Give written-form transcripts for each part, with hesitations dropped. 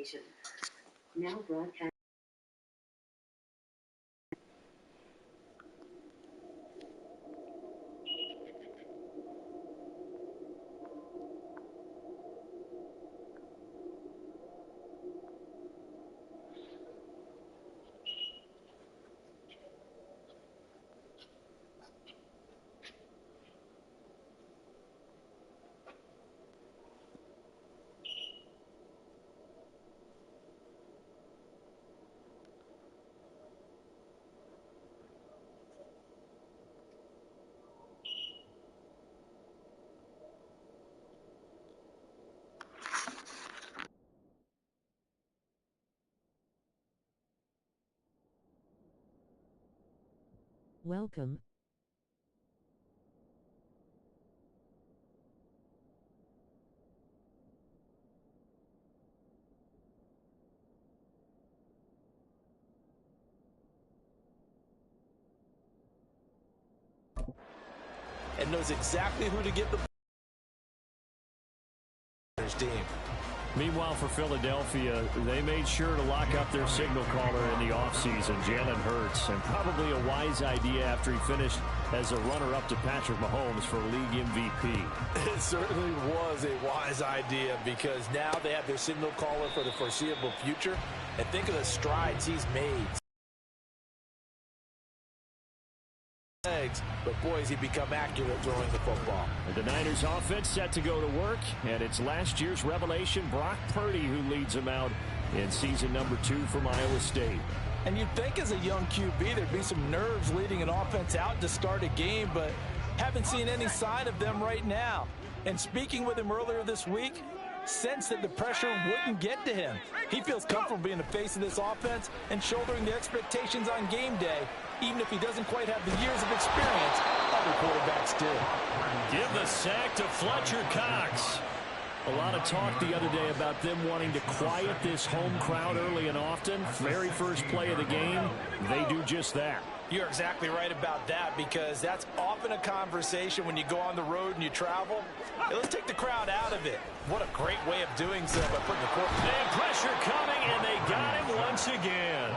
station. Now broadcast. Welcome. And knows exactly who to give the team. Meanwhile, for Philadelphia, they made sure to lock up their signal caller in the offseason, Jalen Hurts, and probably a wise idea after he finished as a runner-up to Patrick Mahomes for league MVP. It certainly was a wise idea because now they have their signal caller for the foreseeable future. And think of the strides he's made. But boy, has he become accurate throwing the football. And the Niners offense set to go to work, and it's last year's revelation, Brock Purdy, who leads them out in season number 2 from Iowa State. And you'd think as a young QB there'd be some nerves leading an offense out to start a game, but haven't seen any sign of them right now. And speaking with him earlier this week, sensed that the pressure wouldn't get to him. He feels comfortable being the face of this offense and shouldering the expectations on game day, even if he doesn't quite have the years of experience other quarterbacks do. Give the sack to Fletcher Cox. A lot of talk the other day about them wanting to quiet this home crowd early and often. Very first play of the game, they do just that. You're exactly right about that because that's often a conversation when you go on the road and you travel. Hey, let's take the crowd out of it. What a great way of doing so by putting the quarterback. And pressure coming, and they got him once again.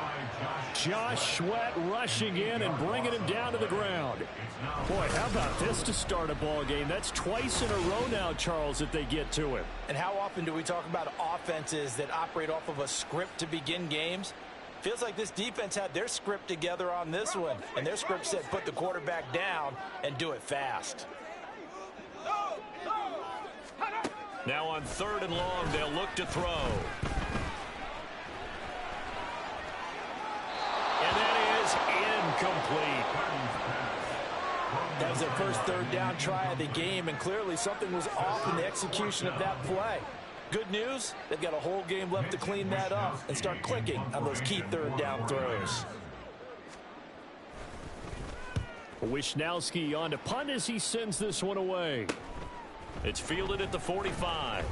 Josh Sweat rushing in and bringing him down to the ground. Boy, how about this to start a ball game? That's twice in a row now, Charles, that they get to him. And how often do we talk about offenses that operate off of a script to begin games? Feels like this defense had their script together on this one, and their script said put the quarterback down and do it fast. Now on 3rd and long, they'll look to throw. And that is incomplete. That was their first 3rd down try of the game, and clearly something was off in the execution of that play. Good news, they've got a whole game left to clean that up and start clicking on those key 3rd down throws. Wishnowski on to punt as he sends this one away. It's fielded at the 45.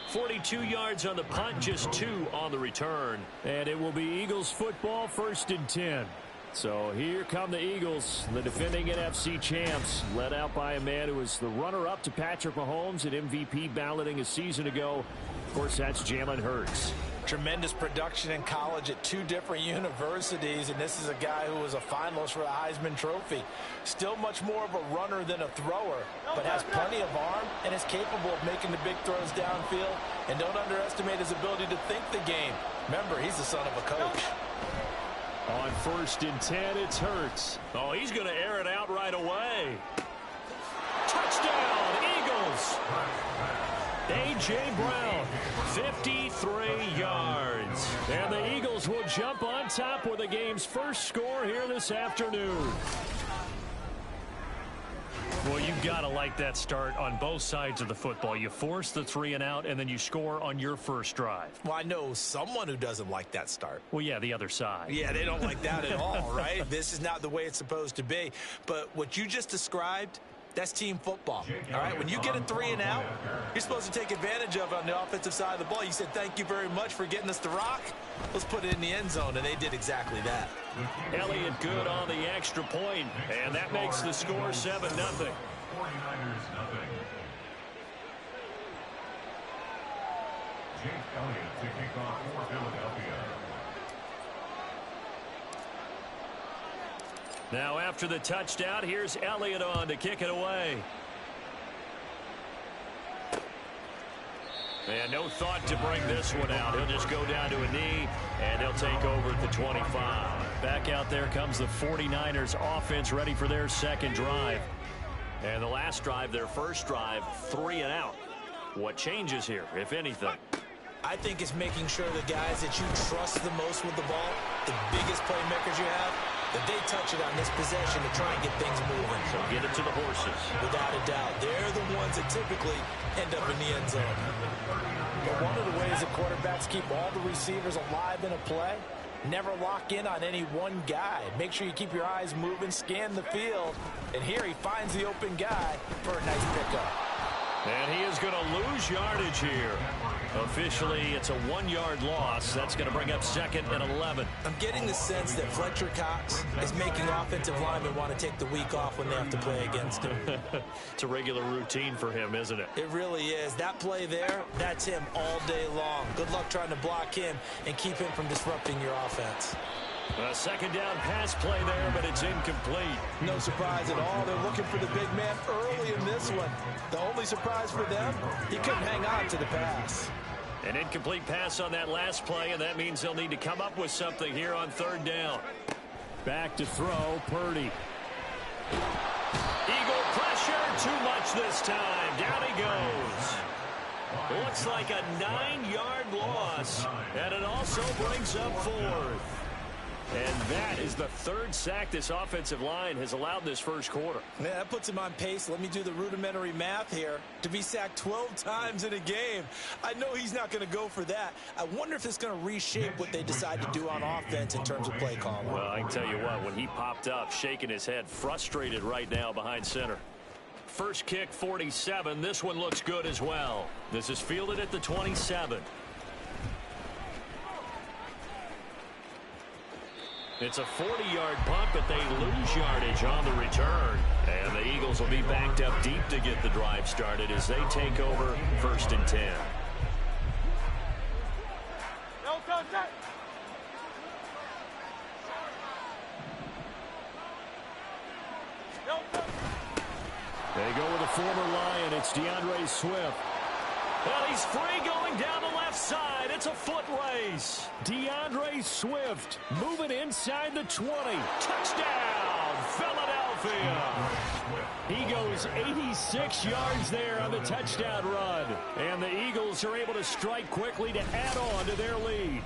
42 yards on the punt, just 2 on the return. And it will be Eagles football, 1st and 10. So here come the Eagles, the defending NFC champs, led out by a man who was the runner-up to Patrick Mahomes at MVP balloting a season ago. Of course, that's Jalen Hurts. Tremendous production in college at 2 different universities, and this is a guy who was a finalist for the Heisman Trophy. Still much more of a runner than a thrower, but has plenty of arm and is capable of making the big throws downfield. And don't underestimate his ability to think the game. Remember, he's the son of a coach. On 1st and 10, it's Hurts. Oh, he's going to air it out right away. Touchdown, Eagles. A.J. Brown, 53 yards. And the Eagles will jump on top with the game's first score here this afternoon. Well, you've got to like that start on both sides of the football. You force the 3 and out, and then you score on your first drive. Well, I know someone who doesn't like that start. Well, yeah, the other side. Yeah, they don't like that at all, right? This is not the way it's supposed to be. But what you just described, that's team football, all right? When you get a 3 and out, you're supposed to take advantage of it on the offensive side of the ball. You said, thank you very much for getting us the rock. Let's put it in the end zone, and they did exactly that. Elliott good on the extra point, and that makes the score 7-0. Now after the touchdown, here's Elliott on to kick it away. And no thought to bring this one out. He'll just go down to a knee, and he'll take over at the 25. Back out there comes the 49ers offense ready for their second drive. And the last drive, their first drive, 3 and out. What changes here, if anything? I think it's making sure the guys that you trust the most with the ball, the biggest playmakers you have, that they touch it on this possession to try and get things moving. So get it to the horses. Without a doubt. They're the ones that typically end up in the end zone. But one of the ways that quarterbacks keep all the receivers alive in a play, never lock in on any one guy. Make sure you keep your eyes moving, scan the field. And here he finds the open guy for a nice pickup. And he is going to lose yardage here. Officially, it's a 1-yard loss. That's going to bring up second and 11. I'm getting the sense that Fletcher Cox is making offensive linemen want to take the week off when they have to play against him. It's a regular routine for him, isn't it? It really is. That play there, that's him all day long. Good luck trying to block him and keep him from disrupting your offense. A second down pass play there, but it's incomplete. No surprise at all. They're looking for the big man early in this one. The only surprise for them, he couldn't hang on to the pass. An incomplete pass on that last play, and that means they'll need to come up with something here on third down. Back to throw, Purdy. Eagle pressure, too much this time. Down he goes. Looks like a 9-yard loss, and it also brings up fourth. And that is the third sack this offensive line has allowed this first quarter. Yeah, that puts him on pace. Let me do the rudimentary math here. To be sacked 12 times in a game, I know he's not going to go for that. I wonder if it's going to reshape what they decide to do on offense in terms of play calling. Well, I can tell you what, when he popped up, shaking his head, frustrated right now behind center. First kick, 47. This one looks good as well. This is fielded at the 27. It's a 40-yard punt, but they lose yardage on the return. And the Eagles will be backed up deep to get the drive started as they take over first and 10. They go with a former Lion. It's DeAndre Swift. Well, he's free going down the left side. It's a foot race. DeAndre Swift moving inside the 20. Touchdown, Philadelphia. He goes 86 yards there on the touchdown run. And the Eagles are able to strike quickly to add on to their lead.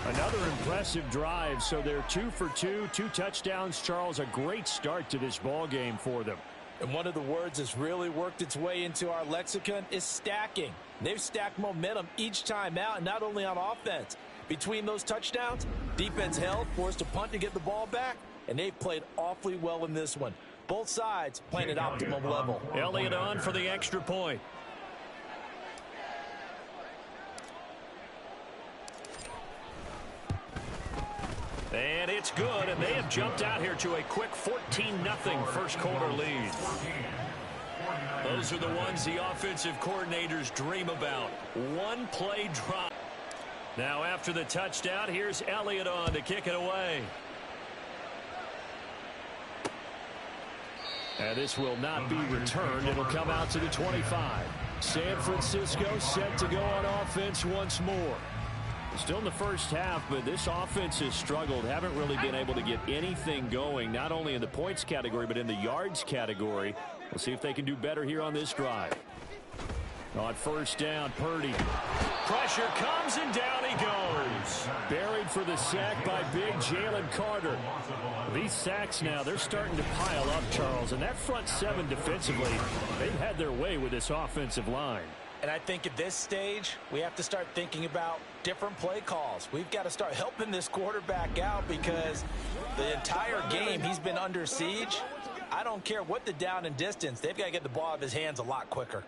Another impressive drive. So they're 2 for 2, 2 touchdowns. Charles, a great start to this ball game for them. And one of the words that's really worked its way into our lexicon is stacking. They've stacked momentum each time out, and not only on offense. Between those touchdowns, defense held, forced a punt to get the ball back, and they've played awfully well in this one. Both sides playing at optimum level. Elliott on for the extra point. And it's good, and they have jumped out here to a quick 14-0 first quarter lead. Those are the ones the offensive coordinators dream about. One play drop. Now after the touchdown, here's Elliott on to kick it away. And this will not be returned. It'll come out to the 25. San Francisco set to go on offense once more. Still in the first half, but this offense has struggled. Haven't really been able to get anything going, not only in the points category, but in the yards category. We'll see if they can do better here on this drive. On first down, Purdy. Pressure comes, and down he goes. Buried for the sack by big Jalen Carter. These sacks now, they're starting to pile up, Charles. And that front seven defensively, they've had their way with this offensive line. And I think at this stage, we have to start thinking about different play calls. We've got to start helping this quarterback out because the entire game he's been under siege. I don't care what the down and distance. They've got to get the ball out of his hands a lot quicker.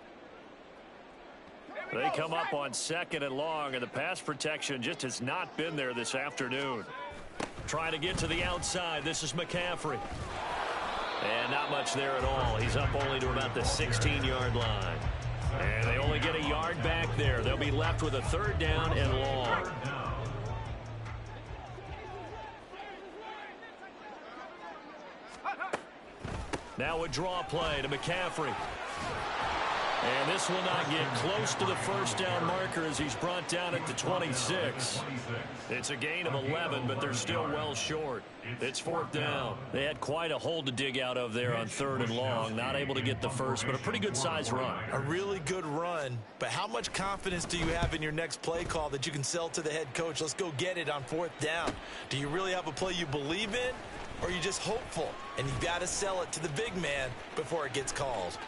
They come up on second and long, and the pass protection just has not been there this afternoon. Trying to get to the outside. This is McCaffrey. And not much there at all. He's up only to about the 16-yard line. And they only get a yard back there. They'll be left with a 3rd down and long. Now a draw play to McCaffrey. And this will not get close to the 1st down marker as he's brought down at the 26. It's a gain of 11, but they're still well short. It's 4th down. They had quite a hole to dig out of there on 3rd and long. Not able to get the first, but a pretty good size run. A really good run, but how much confidence do you have in your next play call that you can sell to the head coach? Let's go get it on 4th down. Do you really have a play you believe in, or are you just hopeful? And you've got to sell it to the big man before it gets called.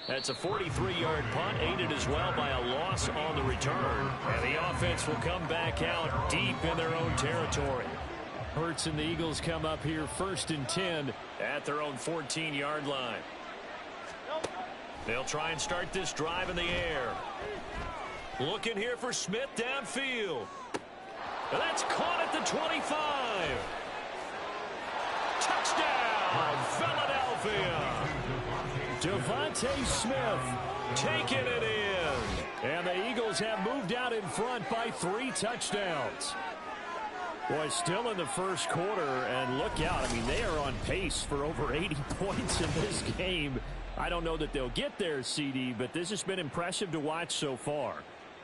That's a 43-yard punt, aided as well by a loss on the return. And the offense will come back out deep in their own territory. Hurts and the Eagles come up here 1st and 10 at their own 14-yard line. They'll try and start this drive in the air. Looking here for Smith downfield. And that's caught at the 25. Touchdown, Philadelphia. Devontae Smith taking it in. And the Eagles have moved out in front by 3 touchdowns. Boy, still in the 1st quarter, and look out. I mean, they are on pace for over 80 points in this game. I don't know that they'll get there, CD, but this has been impressive to watch so far.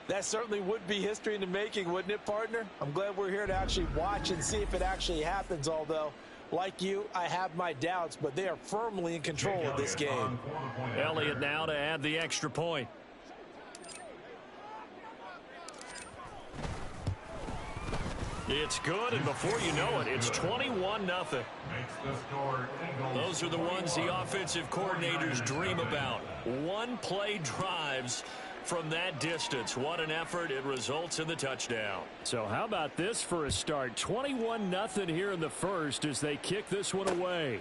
That certainly would be history in the making, wouldn't it, partner? I'm glad we're here to actually watch and see if it actually happens, although, like you, I have my doubts, but they are firmly in control of this game. Elliott now to add the extra point. It's good, and before you know it, it's 21-0. Those are the ones the offensive coordinators dream about. One-play drives from that distance. What an effort. It results in the touchdown. So how about this for a start? 21-0 here in the first as they kick this one away.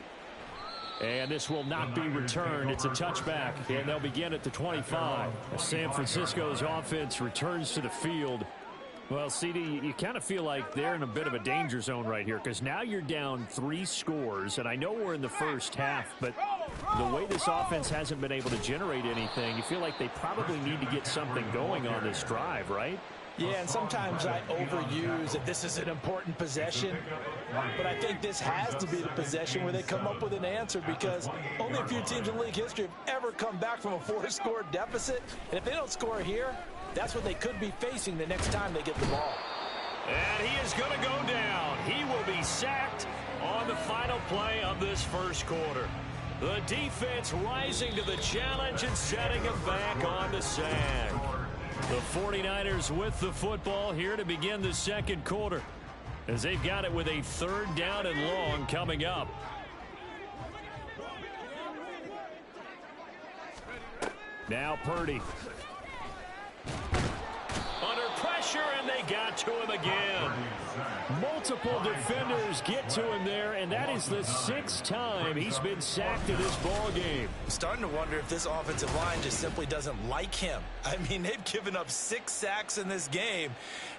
And this will not be returned. It's a touchback, and they'll begin at the 25. San Francisco's offense returns to the field. Well, CD, you kind of feel like they're in a bit of a danger zone right here because now you're down 3 scores, and I know we're in the first half, but the way this offense hasn't been able to generate anything, you feel like they probably need to get something going on this drive, right? Yeah, and sometimes I overuse that this is an important possession, but I think this has to be the possession where they come up with an answer because only a few teams in league history have ever come back from a 4-score deficit, and if they don't score here, that's what they could be facing the next time they get the ball. And he is going to go down. He will be sacked on the final play of this first quarter. The defense rising to the challenge and setting him back on the sack. The 49ers with the football here to begin the second quarter as they've got it with a 3rd down and long coming up. Now Purdy. Under pressure, and they got to him again. Multiple defenders get to him there, and that is the 6th time he's been sacked in this ball game. Starting to wonder if this offensive line just simply doesn't like him. I mean, they've given up 6 sacks in this game.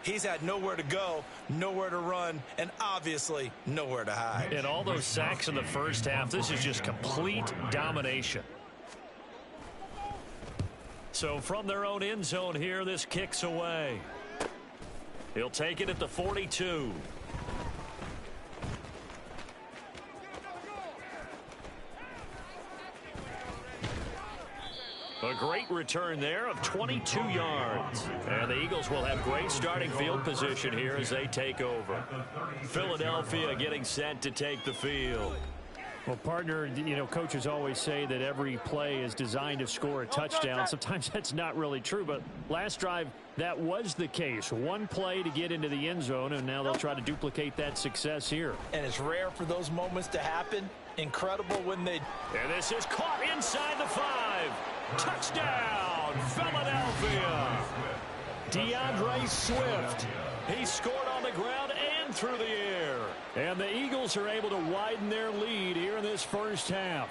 He's had nowhere to go, nowhere to run, and obviously nowhere to hide. And all those sacks in the first half, this is just complete domination. So from their own end zone here, this kicks away. He'll take it at the 42. A great return there of 22 yards. And the Eagles will have great starting field position here as they take over. Philadelphia getting set to take the field. Well, partner, you know, coaches always say that every play is designed to score a touchdown. Sometimes that's not really true, but last drive, that was the case. One play to get into the end zone, and now they'll try to duplicate that success here. And it's rare for those moments to happen. Incredible when they... And this is caught inside the 5. Touchdown, Philadelphia. DeAndre Swift. He scored on the ground and through the air. And the Eagles are able to widen their lead here in this first half.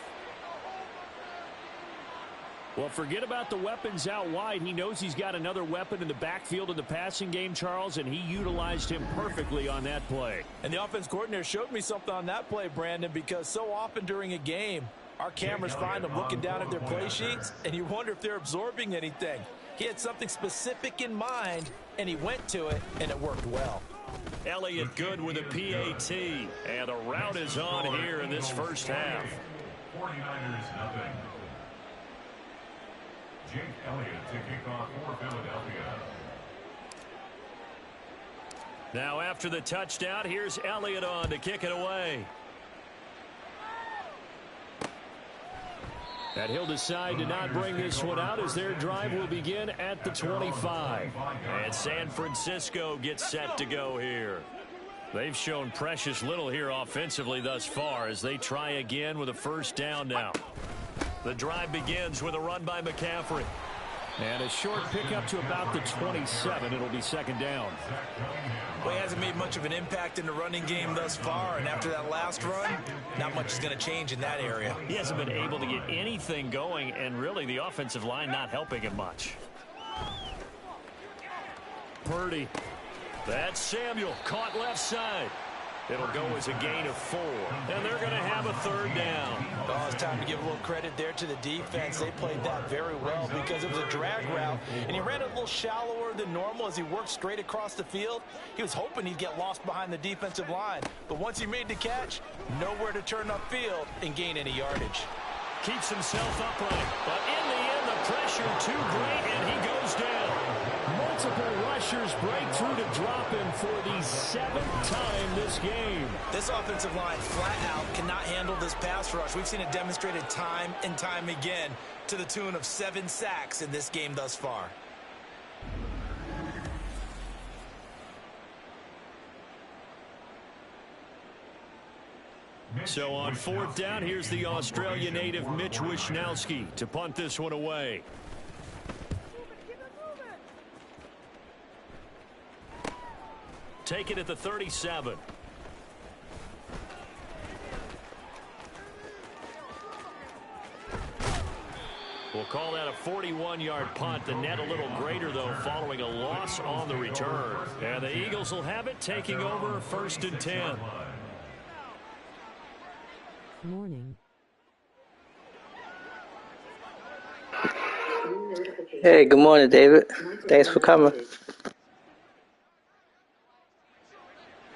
Well, forget about the weapons out wide. He knows he's got another weapon in the backfield in the passing game, Charles, and he utilized him perfectly on that play. And the offense coordinator showed me something on that play, Brandon, because so often during a game, our cameras find them looking down at their play sheets, and you wonder if they're absorbing anything. He had something specific in mind, and he went to it, and it worked well. Elliott good with a PAT, and the route is on here in this first half. 49ers nothing. Jake Elliott to kick off for Philadelphia. Now after the touchdown, here's Elliott on to kick it away. And he'll decide to not bring this one out as their drive will begin at the 25. And San Francisco gets set to go here. They've shown precious little here offensively thus far as they try again with a first down now. The drive begins with a run by McCaffrey. And a short pickup to about the 27. It'll be second down. Well, he hasn't made much of an impact in the running game thus far, and after that last run, not much is going to change in that area. He hasn't been able to get anything going, and really the offensive line not helping him much. Purdy. That's Samuel, caught left side. It'll go as a gain of 4, and they're going to have a third down. Oh, it's time to give a little credit there to the defense. They played that very well because it was a drag route, and he ran it a little shallower than normal as he worked straight across the field. He was hoping he'd get lost behind the defensive line, but once he made the catch, nowhere to turn upfield and gain any yardage. Keeps himself upright, but in the end, the pressure too great, and he goes down. Multiple rushers break through to drop him for the 7th time this game. This offensive line flat out cannot handle this pass rush. We've seen it demonstrated time and time again to the tune of 7 sacks in this game thus far. So on 4th down, here's the Australia native Mitch Wishnowsky to punt this one away. Take it at the 37. We'll call that a 41-yard punt. The net a little greater, though, following a loss on the return. And the Eagles will have it, taking over 1st and 10. Morning. Hey, good morning, David. Thanks for coming.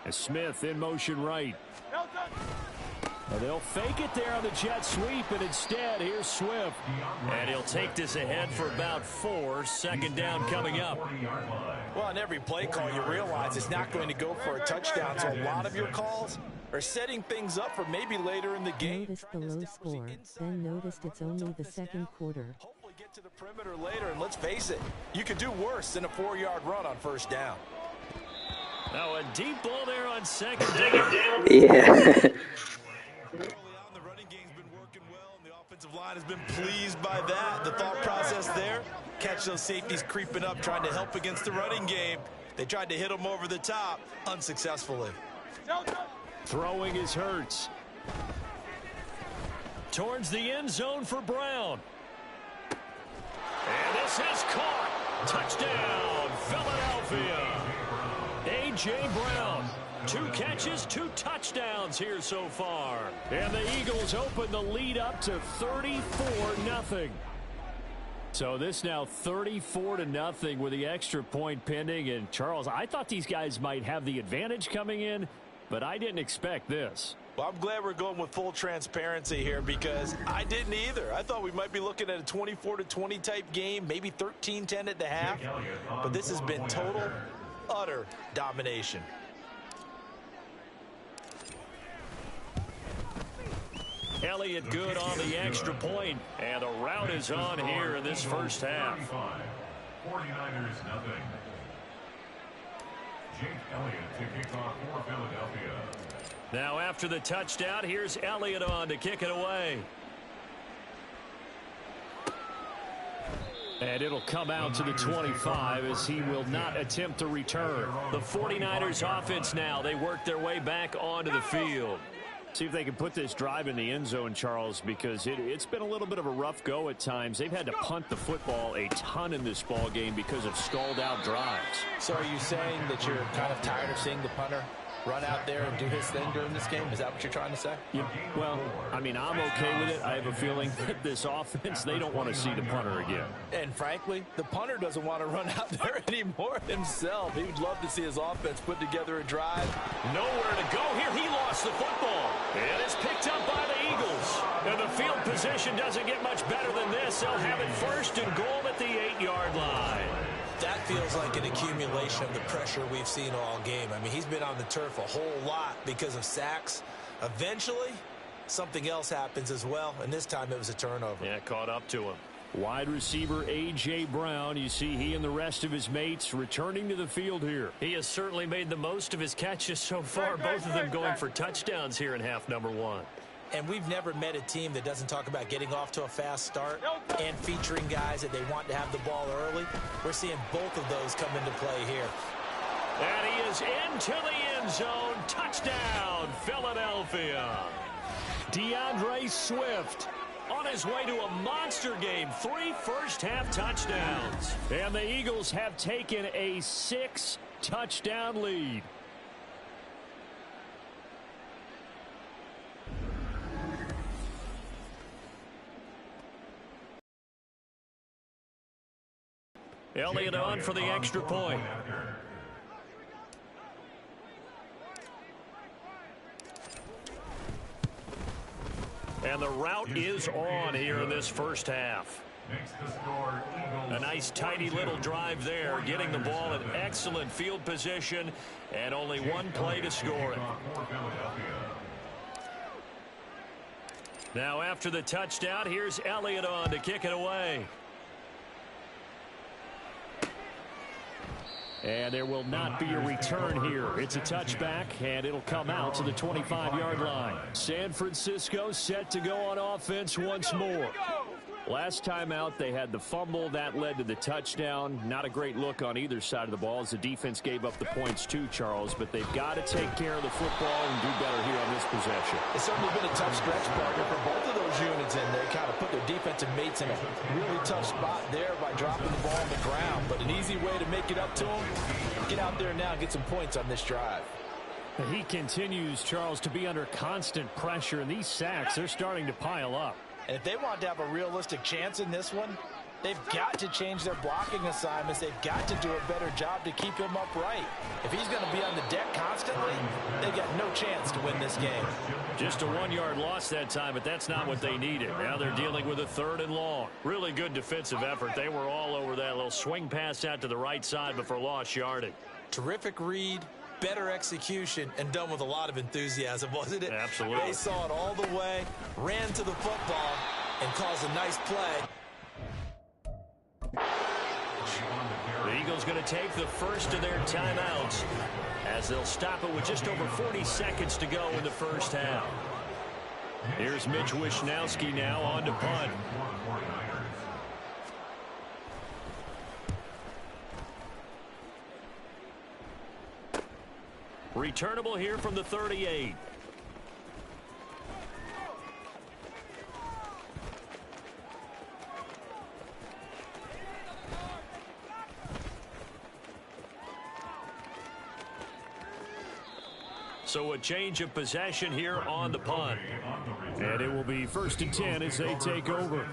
And Smith in motion right. And they'll fake it there on the jet sweep, and instead, here's Swift. And he'll take this ahead for about 4. Second down coming up. Well, on every play call, you realize it's not going to go for a touchdown, so a lot of your calls are setting things up for maybe later in the game. Noticed the low score, then noticed it's only the second quarter. Hopefully get to the perimeter later, and let's face it, you could do worse than a 4-yard run on first down. Now a deep ball there on second down. Yeah. Early on, the running game's been working well, and the offensive line has been pleased by that. The thought process there, catch those safeties creeping up, trying to help against the running game. They tried to hit them over the top, unsuccessfully. Throwing is Hurts. Towards the end zone for Brown. And this is caught. Touchdown, Philadelphia. A.J. Brown. 2 catches, 2 touchdowns here so far. And the Eagles open the lead up to 34-0. So this now 34-0 with the extra point pending. And Charles, I thought these guys might have the advantage coming in, but I didn't expect this. Well, I'm glad we're going with full transparency here because I didn't either. I thought we might be looking at a 24-20 type game, maybe 13-10 at the half. But this has been total, utter domination. Elliott good on the extra point, and the route is on here in this first half. 49ers nothing. Jake Elliott to kick off for Philadelphia. Now after the touchdown, here's Elliott on to kick it away. And it'll come out to the 25 as he will not attempt to return. The 49ers offense now, they work their way back onto the field. See if they can put this drive in the end zone, Charles, because it's been a little bit of a rough go at times. They've had to punt the football a ton in this ball game because of stalled out drives. So are you saying that you're kind of tired of seeing the punter run out there and do his thing during this game? Is that what you're trying to say? Yeah, well, I mean, I'm okay with it. I have a feeling that this offense, they don't want to see the punter again. And frankly, the punter doesn't want to run out there anymore himself. He would love to see his offense put together a drive. Nowhere to go here. He lost the football. And it's picked up by the Eagles. And the field position doesn't get much better than this. They'll have it first and goal at the 8-yard line. That feels like an accumulation of the pressure we've seen all game. I mean, he's been on the turf a whole lot because of sacks. Eventually, something else happens as well, and this time it was a turnover. Yeah, caught up to him. Wide receiver A.J. Brown, you see he and the rest of his mates returning to the field here. He has certainly made the most of his catches so far, both of them going for touchdowns here in half number one. And we've never met a team that doesn't talk about getting off to a fast start and featuring guys that they want to have the ball early. We're seeing both of those come into play here. And he is into the end zone. Touchdown, Philadelphia. DeAndre Swift on his way to a monster game. 3 first-half touchdowns. And the Eagles have taken a 6-touchdown lead. Elliott on for the extra point. And the route is on here in this first half. A nice tidy little drive there, getting the ball in excellent field position, and only one play to score it. Now after the touchdown, here's Elliott on to kick it away. And there will not be a return here. It's a touchback, and it'll come out to the 25-yard line. San Francisco set to go on offense once more. Last time out, they had the fumble. That led to the touchdown. Not a great look on either side of the ball as the defense gave up the points too, Charles. But they've got to take care of the football and do better here on this possession. It's certainly been a tough stretch, partner, for both of those units in there. Kind of put their defensive mates in a really tough spot there by dropping the ball on the ground. But an easy way to make it up to them, get out there now and get some points on this drive. He continues, Charles, to be under constant pressure. And these sacks, they're starting to pile up. And if they want to have a realistic chance in this one, they've got to change their blocking assignments. They've got to do a better job to keep him upright. If he's going to be on the deck constantly, they got no chance to win this game. Just a 1-yard loss that time, but that's not what they needed. Now they're dealing with a 3rd and long. Really good defensive effort. They were all over that little swing pass out to the right side before lost yardage. Terrific read, better execution, and done with a lot of enthusiasm, wasn't it? Absolutely. They saw it all the way, ran to the football, and caused a nice play. The Eagles going to take the first of their timeouts as they'll stop it with just over 40 seconds to go in the first half. Here's Mitch Wishnowsky now on to punt. Returnable here from the 38. So a change of possession here on the punt. And it will be 1st and 10 as they take over.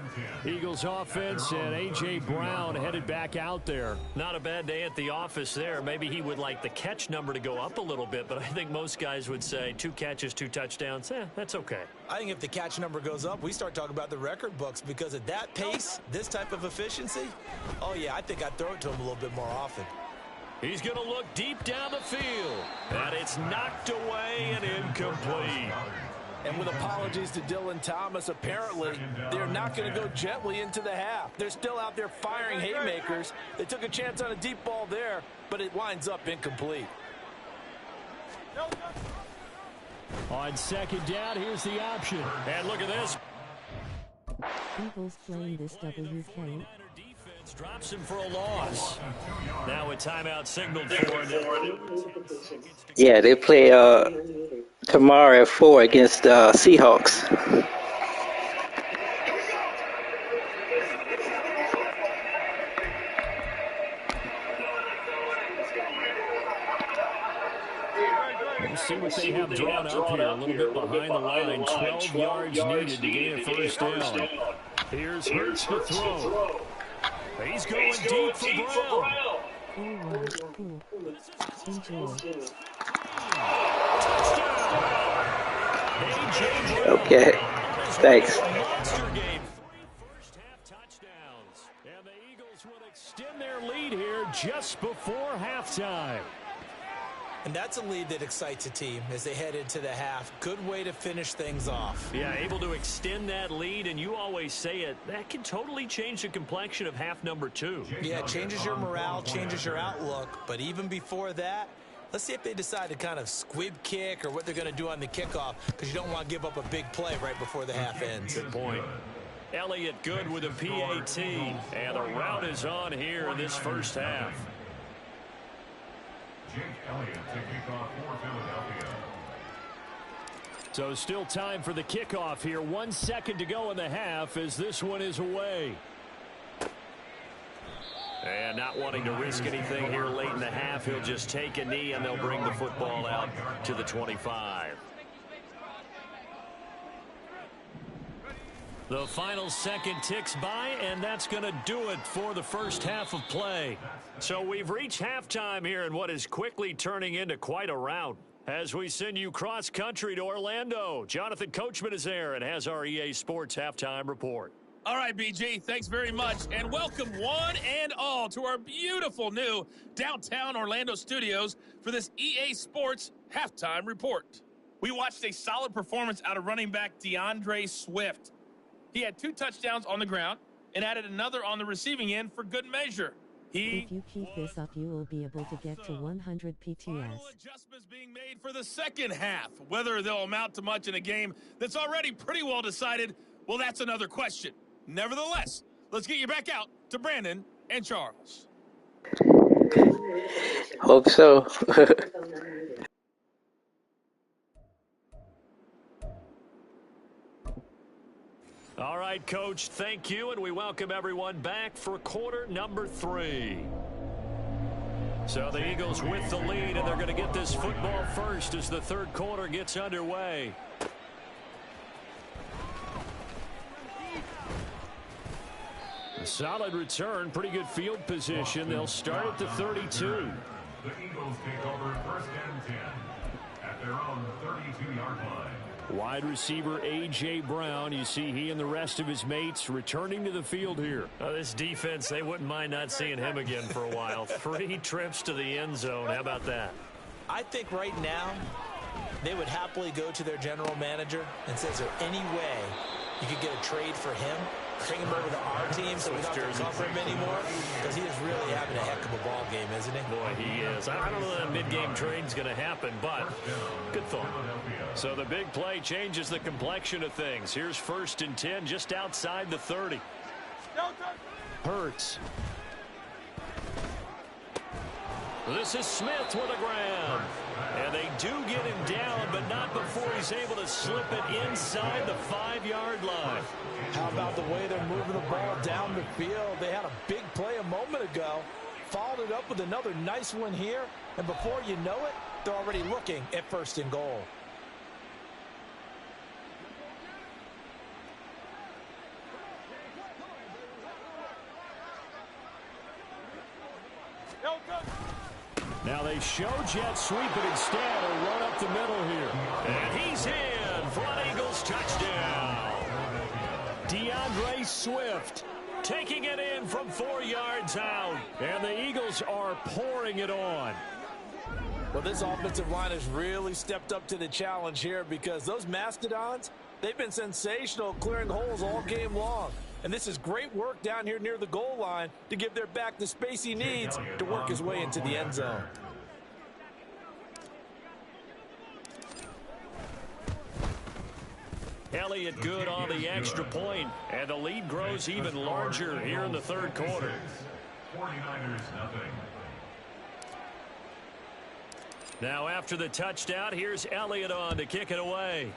Eagles offense and A.J. Brown headed back out there. Not a bad day at the office there. Maybe he would like the catch number to go up a little bit, but I think most guys would say 2 catches, 2 touchdowns. That's okay. I think if the catch number goes up, we start talking about the record books, because at that pace, this type of efficiency, oh yeah, I think I'd throw it to him a little bit more often. He's going to look deep down the field. And it's knocked away and incomplete. And with apologies to Dylan Thomas, apparently they're not going to go gently into the half. They're still out there firing haymakers. They took a chance on a deep ball there, but it winds up incomplete. On 2nd down, here's the option. And look at this. Eagles playing this WK. Drops him for a loss. Now a timeout signaled for. Yeah, they play tomorrow at 4 against Seahawks. We'll see what they have drawn up here. A little bit behind the line. 12 yards needed to gain a first down. Here's Hurts to throw. He's going deep for Brown. Cool. Enjoy. Okay, thanks. Monster game. 3 first-half touchdowns. And the Eagles will extend their lead here just before halftime. And that's a lead that excites a team as they head into the half. Good way to finish things off. Yeah, able to extend that lead, and you always say it, that can totally change the complexion of half number 2. Yeah, it changes your morale, changes your outlook. But even before that, let's see if they decide to kind of squib kick or what they're going to do on the kickoff, because you don't want to give up a big play right before the half ends. Good point. Elliott Good with a PAT, and the route is on here in this first half. Jake Elliott to kick off for Philadelphia. So still time for the kickoff here. 1 second to go in the half as this one is away. And not wanting to risk anything here late in the half, he'll just take a knee and they'll bring the football out to the 25. The final second ticks by, and that's going to do it for the first half of play. So we've reached halftime here in what is quickly turning into quite a rout. As we send you cross-country to Orlando, Jonathan Coachman is there and has our EA Sports Halftime Report. All right, BG, thanks very much, and welcome one and all to our beautiful new downtown Orlando studios for this EA Sports Halftime Report. We watched a solid performance out of running back DeAndre Swift. He had 2 touchdowns on the ground and added another on the receiving end for good measure. If you keep this up, you will be able to get to 100 PTS. Final adjustments being made for the second half. Whether they'll amount to much in a game that's already pretty well decided, well, that's another question. Nevertheless, let's get you back out to Brandon and Charles. Hope so. All right, Coach, thank you, and we welcome everyone back for quarter number 3. So the Eagles with the lead, and they're going to get this football first as the third quarter gets underway. A solid return, pretty good field position. They'll start at the 32. The Eagles take over first and 10 at their own 32-yard line. Wide receiver A.J. Brown, you see he and the rest of his mates returning to the field here. This defense, they wouldn't mind not seeing him again for a while. 3 trips to the end zone. How about that? I think right now they would happily go to their general manager and say, is there any way you could get a trade for him? Bring him over to our team so we don't have to cover him anymore, because he is really having a heck of a ball game, isn't he? Boy, he is. I don't know that a mid-game trade's going to happen, but good thought. So the big play changes the complexion of things. Here's first and 10 just outside the 30. Hurts. This is Smith with a grab. And they do get him down, but not before he's able to slip it inside the 5-yard line. How about the way they're moving the ball down the field? They had a big play a moment ago, followed it up with another nice one here, and before you know it, they're already looking at first and goal. Now they show jet sweep, but instead a run up the middle here. And he's in for an Eagles touchdown. DeAndre Swift taking it in from 4 yards out. And the Eagles are pouring it on. Well, this offensive line has really stepped up to the challenge here, because those Mastodons, they've been sensational clearing holes all game long. And this is great work down here near the goal line to give their back the space he needs to work his way into the end zone. Elliott good on the extra point, and the lead grows even larger here in the third quarter. 49ers nothing. Now after the touchdown, here's Elliott on to kick it away.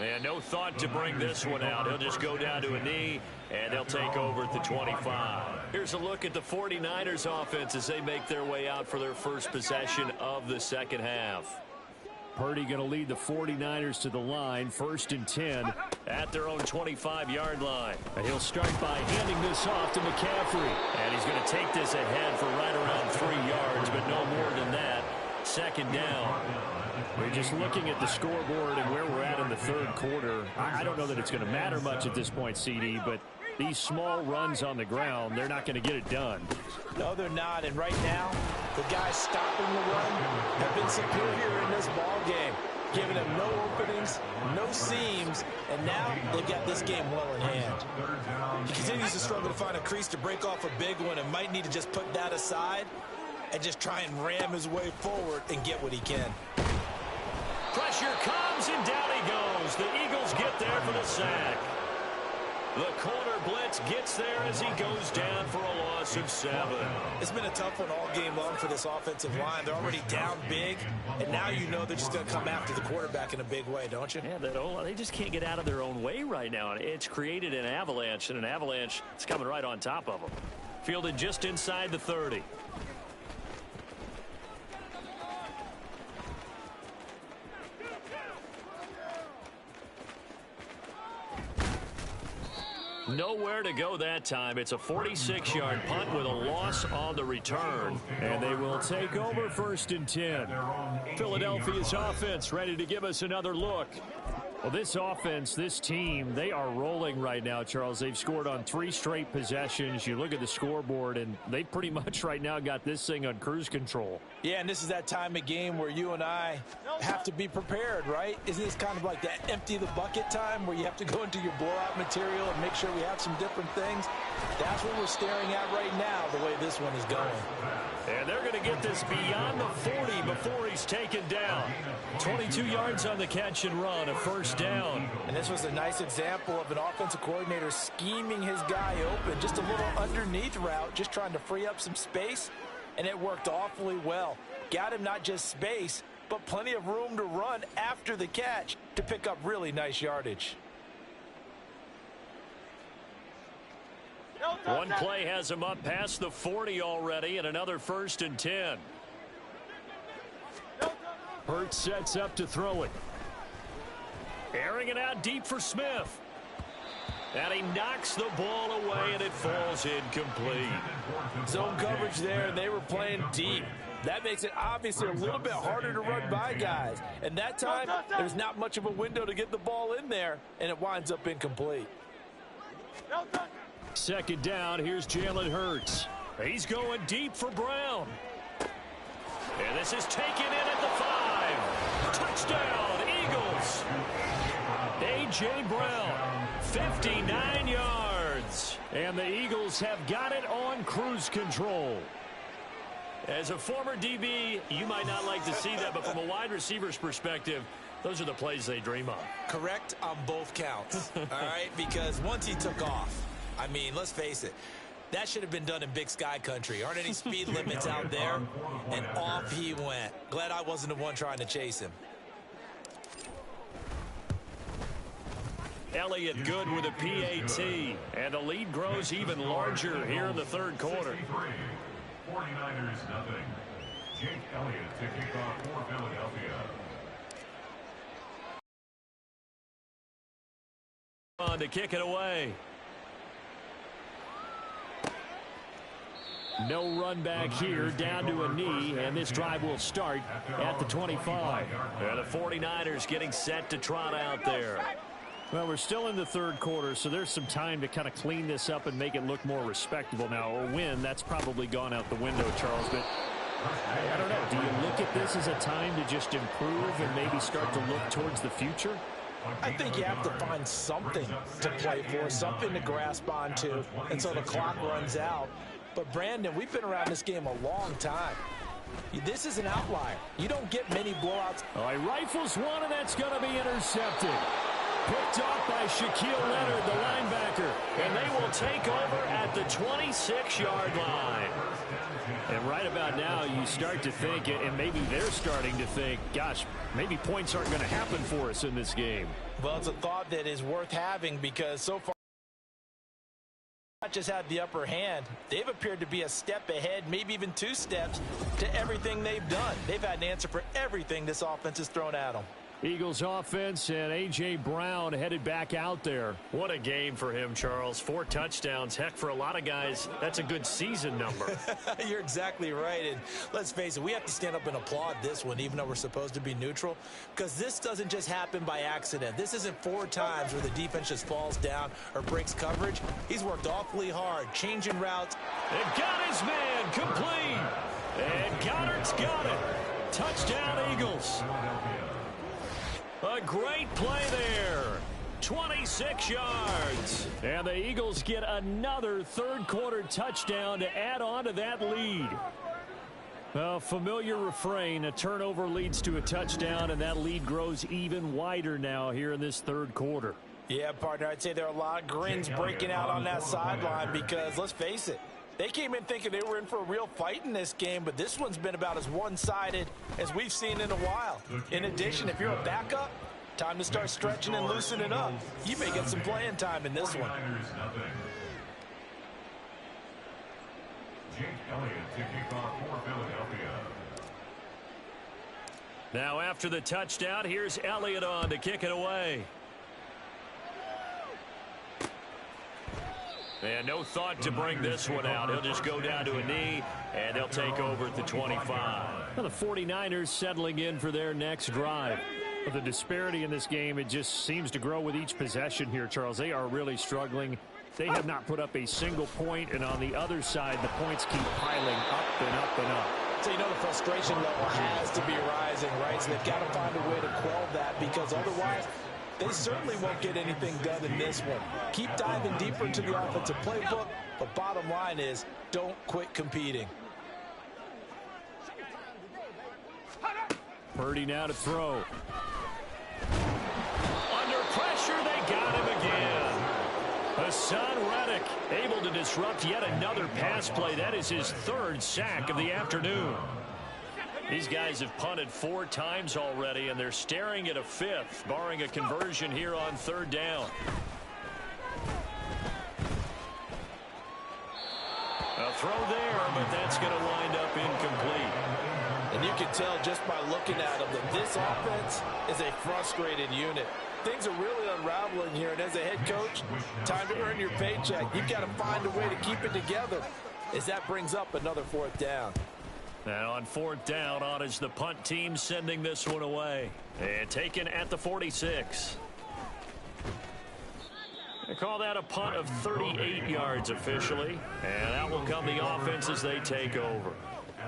And no thought to bring this one out. He'll just go down to a knee, and they'll take over at the 25. Here's a look at the 49ers offense as they make their way out for their first possession of the second half. Purdy going to lead the 49ers to the line, 1st and 10 at their own 25-yard line. And he'll start by handing this off to McCaffrey. And he's going to take this ahead for right around 3 yards, but no more than that. 2nd down. We're just looking at the scoreboard and where we're at in the third quarter. I don't know that it's going to matter much at this point, CD, but these small runs on the ground, they're not going to get it done. No, they're not. And right now, the guys stopping the run have been superior in this ball game, giving them no openings, no seams, and now they've got this game well in hand. He continues to struggle to find a crease to break off a big one and might need to just put that aside and just try and ram his way forward and get what he can. Pressure comes, and down he goes. The Eagles get there for the sack. The corner blitz gets there as he goes down for a loss of 7. It's been a tough one all game long for this offensive line. They're already down big, and now you know they're just going to come after the quarterback in a big way, don't you? Yeah, they just can't get out of their own way right now. It's created an avalanche, and an avalanche is coming right on top of them. Fielded just inside the 30. Nowhere to go that time. It's a 46-yard punt with a loss on the return. And they will take over 1st and 10. Philadelphia's offense ready to give us another look. Well, this offense, this team, they are rolling right now, Charles. They've scored on 3 straight possessions. You look at the scoreboard, and they pretty much right now got this thing on cruise control. Yeah, and this is that time of game where you and I have to be prepared, right? Isn't this kind of like that empty the bucket time where you have to go into your blowout material and make sure we have some different things? That's what we're staring at right now, the way this one is going. And they're going to get this beyond the 40 before he's taken down. 22 yards on the catch and run, a 1st down. And this was a nice example of an offensive coordinator scheming his guy open. Just a little underneath route, just trying to free up some space, and it worked awfully well. Got him not just space, but plenty of room to run after the catch to pick up really nice yardage. One play has him up past the 40 already, and another 1st and 10. Hurts sets up to throw it. Airing it out deep for Smith. And he knocks the ball away, and it falls incomplete. Zone coverage there, and they were playing deep. That makes it obviously a little bit harder to run by guys. And that time, there's not much of a window to get the ball in there, and it winds up incomplete. 2nd down, here's Jalen Hurts. He's going deep for Brown. And this is taken in at the 5. Touchdown, Eagles. A.J. Brown, 59 yards. And the Eagles have got it on cruise control. As a former DB, you might not like to see that, but from a wide receiver's perspective, those are the plays they dream of. Correct on both counts, all right? Because once he took off, I mean, let's face it, that should have been done in Big Sky country. Aren't any speed limits out there? And off he went. Glad I wasn't the one trying to chase him. Elliott good with a PAT. And the lead grows even larger here in the third quarter. 49ers nothing. Jake Elliott to kick off for Philadelphia. On to kick it away. No run back here, down to a knee, and this drive will start at the 25. And the 49ers getting set to trot out there. Well, we're still in the third quarter, so there's some time to kind of clean this up and make it look more respectable. Now, a win, that's probably gone out the window, Charles, but I don't know. Do you look at this as a time to just improve and maybe start to look towards the future? I think you have to find something to play for, something to grasp onto until the clock runs out. But, Brandon, we've been around this game a long time. This is an outlier. You don't get many blowouts. All right, rifles one, and that's going to be intercepted. Picked off by Shaquille Leonard, the linebacker. And they will take over at the 26-yard line. And right about now, you start to think, and maybe they're starting to think, gosh, maybe points aren't going to happen for us in this game. Well, it's a thought that is worth having because so far, not just had the upper hand, they've appeared to be a step ahead, maybe even 2 steps to everything they've done. They've had an answer for everything this offense has thrown at them. Eagles offense and A.J. Brown headed back out there. What a game for him, Charles. 4 touchdowns. Heck, for a lot of guys, that's a good season number. You're exactly right. And let's face it, we have to stand up and applaud this one, even though we're supposed to be neutral, because this doesn't just happen by accident. This isn't 4 times where the defense just falls down or breaks coverage. He's worked awfully hard, changing routes. And got his man complete. And Goddard's got it. Touchdown, Eagles. A great play there. 26 yards. And the Eagles get another third-quarter touchdown to add on to that lead. A familiar refrain, a turnover leads to a touchdown, and that lead grows even wider now here in this third quarter. Yeah, partner, I'd say there are a lot of grins breaking out on that sideline because, let's face it, they came in thinking they were in for a real fight in this game, but this one's been about as one-sided as we've seen in a while. In addition, if you're a backup, time to start stretching and loosening up. You may get some playing time in this one. Jake Elliott to kick off for Philadelphia. Now after the touchdown, here's Elliott on to kick it away. And no thought to bring this one out. He'll just go down to a knee, and they'll take over at the 25. Well, the 49ers settling in for their next drive. But the disparity in this game, it just seems to grow with each possession here, Charles. They are really struggling. They have not put up a single point, and on the other side, the points keep piling up and up and up. So you know the frustration level has to be rising, right? So they've got to find a way to quell that because otherwise they certainly won't get anything done in this one. Keep diving deeper into the offensive playbook, but bottom line is don't quit competing. Purdy now to throw. Under pressure, they got him again. Hassan Reddick able to disrupt yet another pass play. That is his 3rd sack of the afternoon. These guys have punted 4 times already, and they're staring at a 5th, barring a conversion here on 3rd down. A throw there, but that's going to wind up incomplete. And you can tell just by looking at them that this offense is a frustrated unit. Things are really unraveling here, and as a head coach, time to earn your paycheck. You've got to find a way to keep it together as that brings up another 4th down. Now on 4th down, on is the punt team sending this one away. And taken at the 46. They call that a punt of 38 yards officially. And out will come the offense as they take over.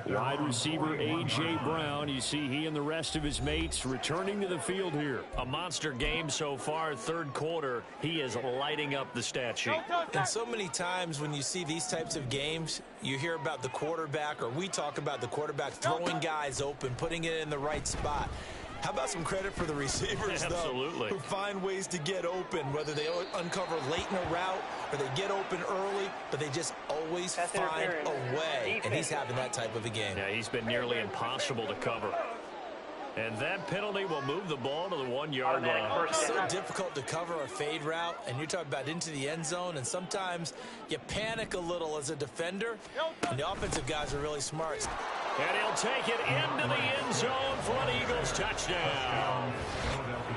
Wide receiver A.J. Brown, you see he and the rest of his mates returning to the field here. A monster game so far, 3rd quarter. He is lighting up the stat sheet. And so many times when you see these types of games, you hear about the quarterback, or we talk about the quarterback throwing guys open, putting it in the right spot. How about some credit for the receivers, Absolutely. though, who find ways to get open, whether they uncover late in a route or they get open early, but they just always find a way, and he's having that type of a game. Yeah, he's been nearly impossible to cover. And that penalty will move the ball to the 1-yard line. It's so difficult to cover a fade route, and you're talking about into the end zone, and sometimes you panic a little as a defender, and the offensive guys are really smart. And he'll take it into the end zone for an Eagles touchdown.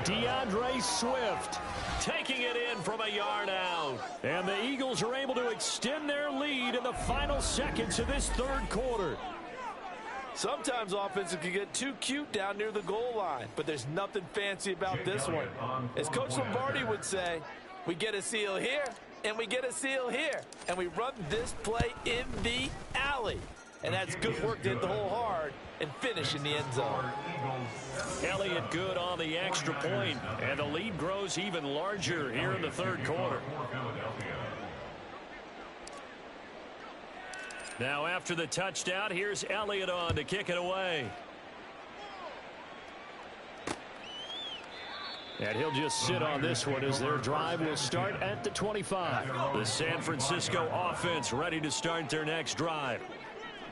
DeAndre Swift taking it in from a yard out. And the Eagles are able to extend their lead in the final seconds of this 3rd quarter. Sometimes offenses can get too cute down near the goal line, but there's nothing fancy about this one. As Coach Lombardi would say, we get a seal here, and we get a seal here, and we run this play in the alley. And that's good work to hit the hole hard and finish in the end zone. Elliott good on the extra point, and the lead grows even larger here in the 3rd quarter. Now after the touchdown, here's Elliott on to kick it away. And he'll just sit on this one as their drive will start at the 25. The San Francisco offense ready to start their next drive.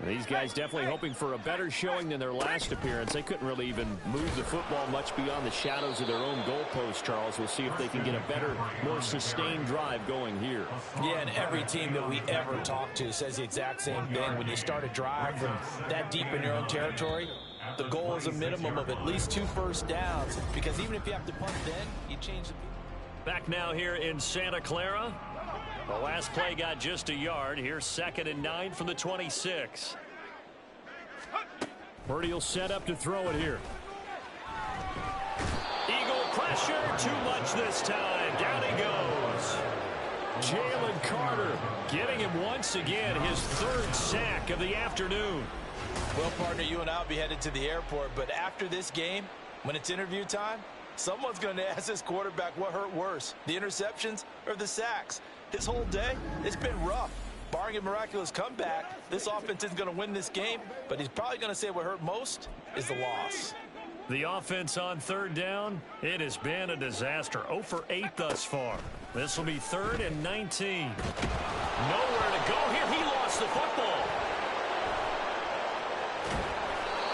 These guys definitely hoping for a better showing than their last appearance. They couldn't really even move the football much beyond the shadows of their own goalpost, Charles. We'll see if they can get a better, more sustained drive going here. Yeah, and every team that we ever talk to says the exact same thing. When you start a drive from that deep in your own territory, the goal is a minimum of at least 2 first downs, because even if you have to punt then, you change the... Back now here in Santa Clara. The last play got just a yard. Here's 2nd and 9 from the 26. Purdy will set up to throw it here. Eagle pressure, too much this time. Down he goes. Jalen Carter getting him once again, his 3rd sack of the afternoon. Well, partner, you and I will be headed to the airport, but after this game, when it's interview time, someone's going to ask this quarterback what hurt worse, the interceptions or the sacks. His whole day, it's been rough. Barring a miraculous comeback, this offense isn't going to win this game, but he's probably going to say what hurt most is the loss. The offense on 3rd down, it has been a disaster. 0 for 8 thus far. This will be 3rd and 19. Nowhere to go here. He lost the football.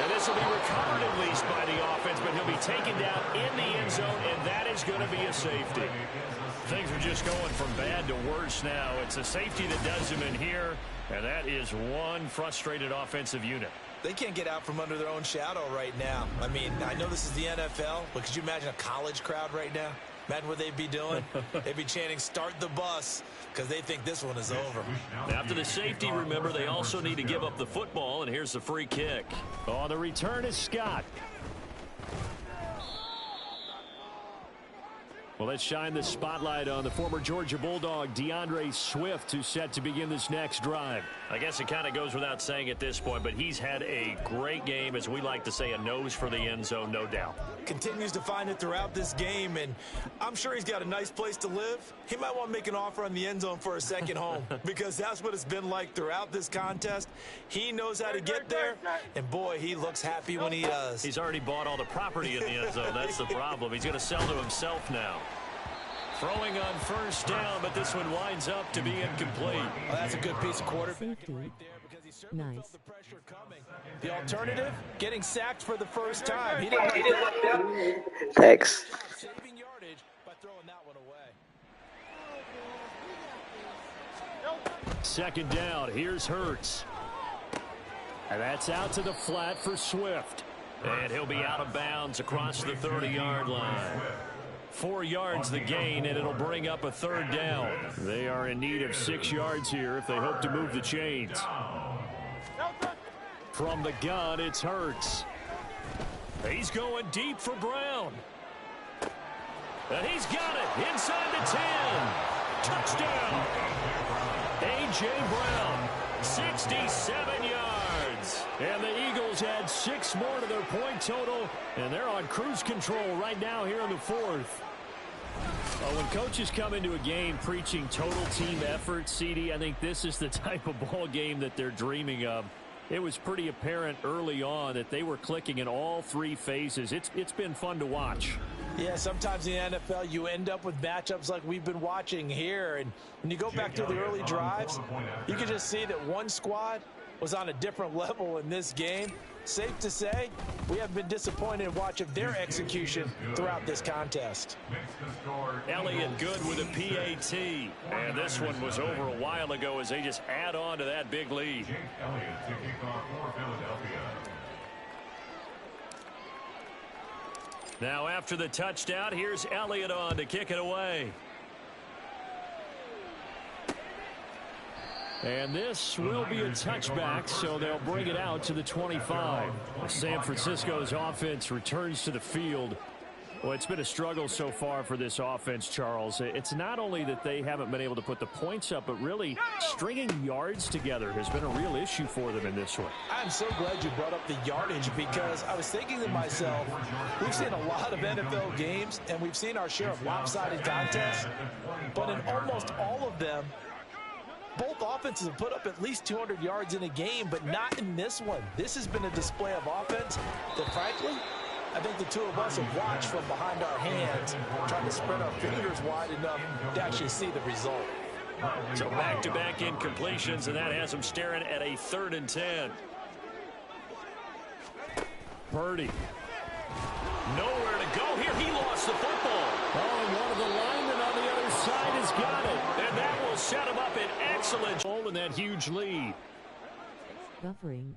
And this will be recovered at least by the offense, but he'll be taken down in the end zone, and that is going to be a safety. Things are just going from bad to worse now. It's a safety that does him in here, and that is one frustrated offensive unit. They can't get out from under their own shadow right now. I mean, I know this is the NFL, but could you imagine a college crowd right now? Imagine what they'd be doing. They'd be chanting, "Start the bus," because they think this one is over. After the safety, remember, they also need to give up the football, and here's the free kick. Oh, the return is Scott. Well, let's shine the spotlight on the former Georgia Bulldog, DeAndre Swift, who's set to begin this next drive. I guess it kind of goes without saying at this point, but he's had a great game, as we like to say, a nose for the end zone, no doubt. Continues to find it throughout this game, and I'm sure he's got a nice place to live. He might want to make an offer on the end zone for a second home, because that's what it's been like throughout this contest. He knows how to get there, and boy, he looks happy when he does. He's already bought all the property in the end zone. That's the problem. He's going to sell to himself now. Throwing on 1st down, but this one winds up to be incomplete. Well, that's a good piece of quarterback Safety. right there, because he certainly Nice. felt the pressure coming. The alternative, getting sacked for the first time. He didn't like that. Thanks. Saving yardage by throwing that one away. 2nd down. Here's Hurts. And that's out to the flat for Swift. And he'll be out of bounds across the 30-yard line. 4 yards the gain, and it'll bring up a 3rd down. They are in need of 6 yards here if they hope to move the chains. From the gun, it's Hurts. He's going deep for Brown. And he's got it inside the 10. Touchdown. A.J. Brown, 67 yards. And the Eagles add 6 more to their point total, and they're on cruise control right now here in the 4th. Well, when coaches come into a game preaching total team effort, CD, I think this is the type of ball game that they're dreaming of. It was pretty apparent early on that they were clicking in all 3 phases. It's been fun to watch. Yeah, sometimes in the NFL you end up with matchups like we've been watching here. And when you go back to the early drives, you can just see that one squad was on a different level in this game. Safe to say, we have been disappointed in watching their execution throughout this contest. Elliott good with a PAT. And this one was over a while ago as they just add on to that big lead. Jake Elliott to kick off for Philadelphia. Now after the touchdown, here's Elliott on to kick it away. And this will be a touchback, so they'll bring it out to the 25. San Francisco's offense returns to the field. Well, it's been a struggle so far for this offense, Charles. It's not only that they haven't been able to put the points up, but really stringing yards together has been a real issue for them in this one. I'm so glad you brought up the yardage, because I was thinking to myself, we've seen a lot of NFL games, and we've seen our share of lopsided contests, but in almost all of them, both offenses have put up at least 200 yards in a game, but not in this one. This has been a display of offense that, frankly, I think the two of us have watched from behind our hands, trying to spread our fingers wide enough to actually see the result. So back-to-back incompletions, and that has them staring at a 3rd and 10. Purdy. Nowhere to go here. He lost the football. Oh, and one of the linemen on the other side has got it. And that will set him up an excellent goal in that huge lead. Buffering.